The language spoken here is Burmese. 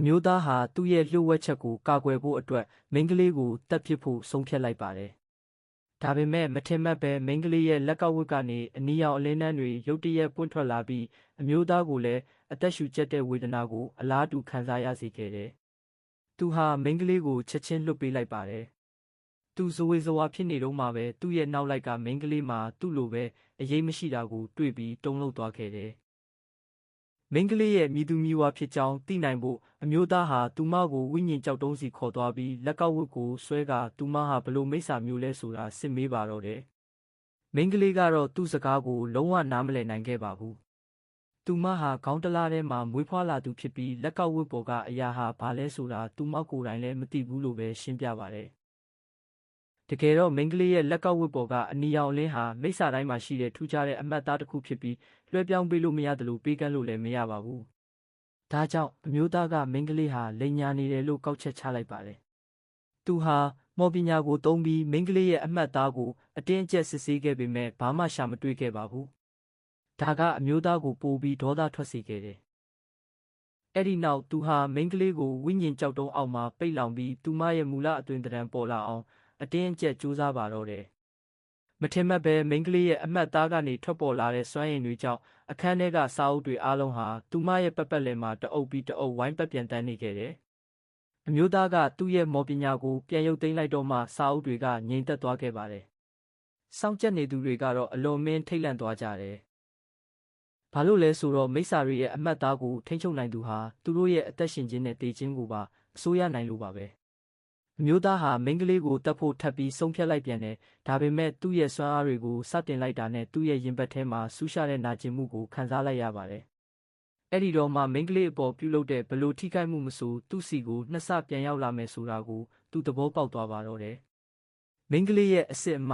မျိုးသားဟာသူ့ရဲ့လျှို့ဝှက်ချက်ကိုကာကွယ်ဖို့အတွက်မိန်းကလေးကိုတတ်ပစ်ဖို့ဆုံးဖြတ်လိုက်ပါတယ်။ဒါပေမဲ့မထင်မှတ်ပဲမိန်းကလေးရဲ့လက်ကဝတ်ကနေအနီရောင်အလင်းနှန်းတွေရုတ်တရက်ပွင့်ထွက်လာပြီးအမျိုးသားကိုလည်းအသက်ရှူကျပ်တဲ့ဝေဒနာကိုအလားတူခံစားရစေခဲ့တယ်။သူဟာမိန်းကလေးကိုချက်ချင်းလွတ်ပေးလိုက်ပါတယ်။သူဇဝေဇဝါဖြစ်နေတော့မှပဲသူ့ရဲ့နောက်လိုက်ကမိန်းကလေးမှာသူ့လိုပဲအရေးမရှိတာကိုတွေ့ပြီးတုန်လှုပ်သွားခဲ့တယ်။မိန်းကလေးရဲ့မြည်သူမြည်ဝါဖြစ်ကြောင်းသိနိုင်ဖို့အမျိုးသားဟာသူမကိုဝိညာဉ်ကြောက်တုံးစီခေါ်သွားပြီးလက်ကောက်ဝတ်ကိုဆွဲကာသူမဟာဘလို့မိစ္ဆာမျိုးလဲဆိုတာစစ်မေးပါတော့တယ်။မိန်းကလေးကတော့သူ့စကားကိုလုံးဝနားမလည်နိုင်ခဲ့ပါဘူး။သူမဟာခေါင်းတလားထဲမှာမွေးဖွားလာသူဖြစ်ပြီးလက်ကောက်ဝတ်ပေါ်ကအရာဟာဘာလဲဆိုတာသူမကိုယ်တိုင်လည်းမသိဘူးလို့ပဲရှင်းပြပါတယ်။တကယ်တော့မိန်းကလေးရဲ့လက်ကောက်ဝတ်ပေါ်ကအနီရောင်အလင်းဟာမိစ္ဆာတိုင်းမှာရှိတဲ့ထူးခြားတဲ့အမှတ်အသားတစ်ခုဖြစ်ပြီးလွှဲပြောင်းပေးလို့မရတယ်လို့ပေးကမ်းလို့လည်းမရပါဘူး။ဒါကြောင့်အမျိုးသားကမိန်းကလေးဟာလိန်ညာနေတယ်လို့ကောက်ချက်ချလိုက်ပါတယ်။သူဟာမော်ပညာကိုသုံးပြီးမိန်းကလေးရဲ့အမှတ်အသားကိုအတင်းအကျပ်စစ်ဆေးခဲ့ပေမဲ့ဘာမှရှာမတွေ့ခဲ့ပါဘူး။ဒါကအမျိုးသားကိုပိုပြီးဒေါသထွက်စေခဲ့တယ်။အဲ့ဒီနောက်သူဟာမိန်းကလေးကိုဝိညာဉ်ကြောက်တုံးအောက်မှာပိတ်လောင်ပြီးသူမရဲ့မူလအသွင်သဏ္ဍာန်ပေါ်လာအောင်အတင်းအကျပ်ကြိုးစားပါတော့တယ်။မထင်မှတ်ပဲမိန်းကလေးရဲ့အမှတ်အသားကနေထွက်ပေါ်လာတဲ့စွမ်းရည်တွေကြောင့်အခန်းထဲကစာအုပ်တွေအားလုံးဟာသူမရဲ့ပတ်လည်မှာတအုပ်ပြီးတအုပ်ဝိုင်းပတ်ပြန်တန်းနေခဲ့တယ်။အမျိုးသားကသူ့ရဲ့မော်ပညာကိုပြန်ရုပ်သိမ်းလိုက်တော့မှစာအုပ်တွေကငြိမ်သက်သွားခဲ့ပါတယ်။စောင့်ကြက်နေသူတွေကတော့အလွန်မင်းထိတ်လန့်သွားကြတယ်။ဘာလို့လဲဆိုတော့မိစ္ဆာတွေရဲ့အမှတ်အသားကိုထိန်းချုပ်နိုင်သူဟာသူတို့ရဲ့အသက်ရှင်ခြင်းနဲ့တည်ခြင်းကိုပါအစိုးရနိုင်လို့ပါပဲ။အမျိုးသားဟာမိန်းကလေးကိုတတ်ဖို့ထပ်ပြီးဆုံးဖြတ်လိုက်ပြန်တယ်။ဒါပေမဲ့သူ့ရဲ့စွမ်းအားတွေကိုစတင်လိုက်တာနဲ့သူ့ရဲ့ရင်ဘတ်ထဲမှာဆူးရှာတဲ့နာကျင်မှုကိုခံစားလိုက်ရပါတယ်။အဲ့ဒီတော့မှမိန်းကလေးအပေါ်ပြုလုပ်တဲ့ဘလို့ထိခိုက်မှုမဆိုသူ့စီကိုနှစ်ဆပြန်ရောက်လာမယ်ဆိုတာကိုသူသဘောပေါက်သွားပါတော့တယ်။မိန်းကလေးရဲ့အစ်စ်အမ